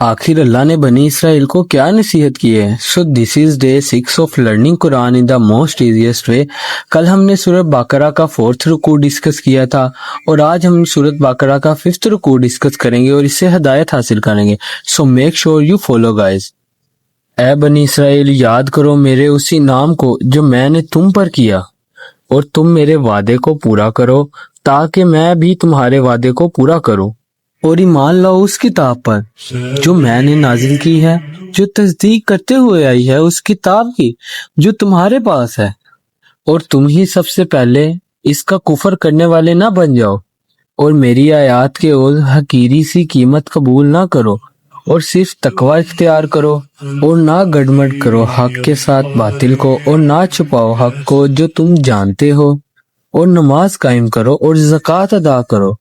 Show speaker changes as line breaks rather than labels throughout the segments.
आखिर अल्लाह ने बनी इसराइल को क्या नसीहत की है। So this is day 6 of learning Quran in the most easiest way. कल हमने सूरत बकरा का 4th रुकू डिस्कस किया था और आज हम सूरत बकरा का 5th रुकू डिस्कस करेंगे और इससे हदायत हासिल करेंगे। So make sure you follow guys. ए बनी इसराइल, याद करो मेरे उसी नाम को जो मैंने तुम पर किया और तुम मेरे वादे को पूरा करो ताकि मैं भी तुम्हारे वादे को पूरा करूं, और ईमान लाओ उस किताब पर जो मैंने नाजिल की है, जो तस्दीक करते हुए आई है उस किताब की जो तुम्हारे पास है, और तुम ही सबसे पहले इसका कुफर करने वाले ना बन जाओ और मेरी आयात के ओर हकीरी सी कीमत कबूल ना करो और सिर्फ तकवा इख्तियार करो और ना गड़मड़ करो हक के साथ बातिल को, और ना छुपाओ हक को जो तुम जानते हो, और नमाज कायम करो और ज़कात अदा करो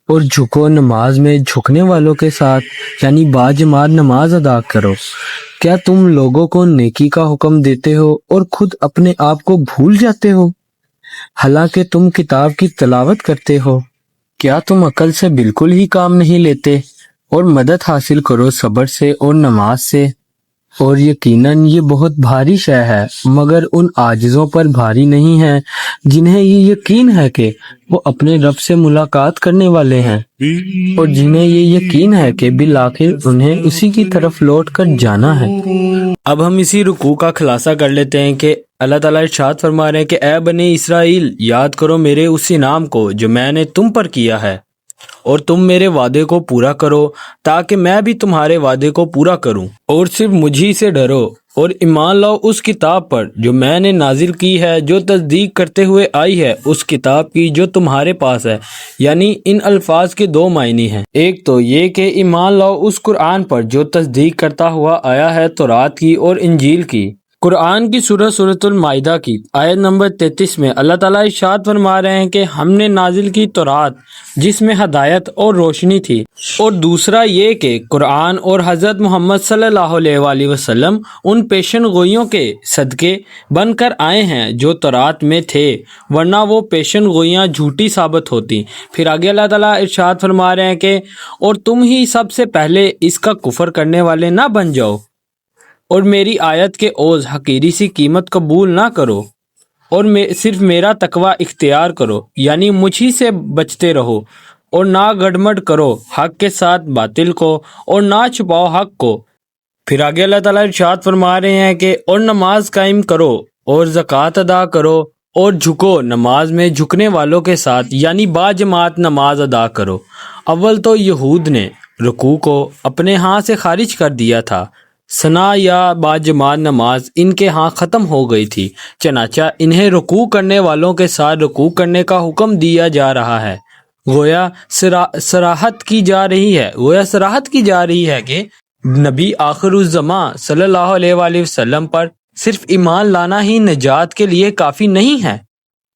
और झुको नमाज में झुकने वालों के साथ, यानी बाजमात नमाज अदा करो। क्या तुम लोगों को नेकी का हुक्म देते हो और खुद अपने आप को भूल जाते हो, हालांकि तुम किताब की तिलावत करते हो। क्या तुम अकल से बिल्कुल ही काम नहीं लेते, और मदद हासिल करो सब्र से और नमाज से। और यकीनन ये बहुत भारी शय है, मगर उन आजिज़ों पर भारी नहीं है जिन्हें ये यकीन है कि वो अपने रब से मुलाकात करने वाले हैं, और जिन्हें ये यकीन है कि बिल आखिर उन्हें उसी की तरफ लौट कर जाना है। अब हम इसी रुकू का खुलासा कर लेते हैं कि अल्लाह ताला इरशाद फरमा रहे हैं कि ए बनी इसराइल, याद करो मेरे उसी नाम को जो मैंने तुम पर किया है, और तुम मेरे वादे को पूरा करो ताकि मैं भी तुम्हारे वादे को पूरा करूं, और सिर्फ मुझी से डरो और ईमान लाओ उस किताब पर जो मैंने नाजिल की है, जो तस्दीक करते हुए आई है उस किताब की जो तुम्हारे पास है। यानी इन अल्फाज के दो मायने हैं। एक तो ये कि ईमान लाओ उस कुरान पर जो तस्दीक करता हुआ आया है तौरात की और इंजील की। कुरान की सूरतुल माइदा की आयत नंबर 33 में अल्लाह ताला इरशाद फरमा रहे हैं कि हमने नाजिल की तौरात जिसमें हदायत और रोशनी थी, और दूसरा ये कि कुरान और हज़रत मोहम्मद सल्लल्लाहु अलैहि वसल्लम उन पेशन गोइयों के सदके बनकर आए हैं जो तौरात में थे, वरना वो पेशन गोइयाँ झूठी साबित होती। फिर आगे अल्लाह ताला इरशाद फरमा रहे हैं कि और तुम ही सबसे पहले इसका कुफर करने वाले ना बन जाओ और मेरी आयत के ओज़ हकीरी सी कीमत कबूल ना करो, और सिर्फ मेरा तकवा इख्तियार करो, यानी मुझी से बचते रहो, और ना गड़मड़ करो हक के साथ बातिल को, और ना छुपाओ हक को। फिर आगे अल्लाह ताला इरशाद फरमा रहे हैं कि और नमाज कायम करो और ज़कात अदा करो और झुको नमाज में झुकने वालों के साथ, यानी बाजमात नमाज अदा करो। अव्वल तो यहूद ने रुकू को अपने हाथ से खारिज कर दिया था। सना या बाजमात नमाज इनके हाँ ख़त्म हो गई थी, चनाचा इन्हें रुकू करने वालों के साथ रुकू करने का हुक्म दिया जा रहा है। गोया सराहत की जा रही है कि नबी आखिरुज़्ज़मा सल्लल्लाहु अलैहि वसल्लम पर सिर्फ ईमान लाना ही निजात के लिए काफ़ी नहीं है,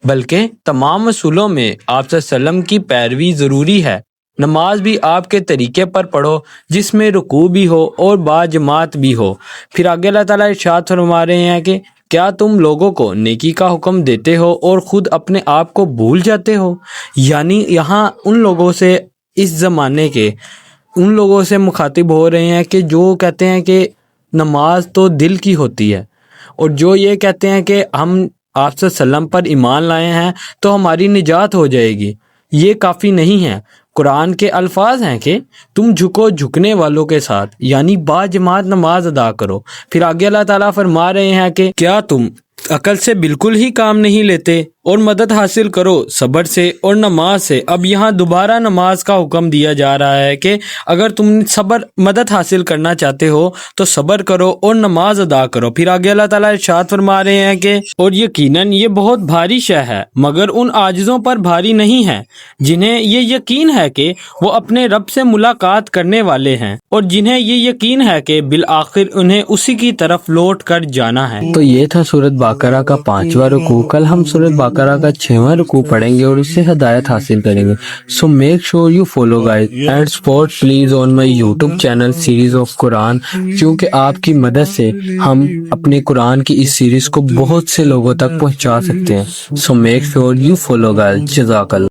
बल्कि तमाम रसूलों में आप सल्लल्लाहु अलैहि वसल्लम की पैरवी ज़रूरी है। नमाज भी आपके तरीके पर पढ़ो जिसमें रुकू भी हो और बाजमात भी हो। फिर आगे अल्लाह ताला इरशाद फरमा रहे हैं कि क्या तुम लोगों को नेकी का हुक्म देते हो और ख़ुद अपने आप को भूल जाते हो। यानी यहाँ उन लोगों से इस ज़माने के उन लोगों से मुखातिब हो रहे हैं कि जो कहते हैं कि नमाज तो दिल की होती है, और जो ये कहते हैं कि हम आप सल्लम पर ईमान लाए हैं तो हमारी निजात हो जाएगी। ये काफ़ी नहीं है। कुरान के अल्फाज हैं कि तुम झुको झुकने वालों के साथ, यानी बाजमात नमाज अदा करो। फिर आगे अल्लाह ताला फरमा रहे हैं कि क्या तुम अकल से बिल्कुल ही काम नहीं लेते, और मदद हासिल करो सब्र से और नमाज से। अब यहाँ दोबारा नमाज का हुक्म दिया जा रहा है कि अगर तुम मदद हासिल करना चाहते हो तो सब्र करो और नमाज अदा करो। फिर आगे अल्लाह ताला इरशाद फरमा रहे हैं कि और यकीनन ये बहुत भारी शय है, मगर उन आजिज़ों पर भारी नहीं है जिन्हें ये यकीन है कि वो अपने रब से मुलाकात करने वाले हैं, और जिन्हें ये यकीन है कि बिल आखिर उन्हें उसी की तरफ लौट कर जाना है। तो ये था सूरत बकरा का 5वां रुकू। कल हम सूरत बकरा का 6वां रुकू पढ़ेंगे और उससे हदायत हासिल करेंगे। So make sure you follow guys and support please on my YouTube channel series of Quran, क्योंकि आपकी मदद से हम अपने कुरान की इस सीरीज को बहुत से लोगों तक पहुंचा सकते हैं। So make sure you follow guys. जज़ाकल्लाह।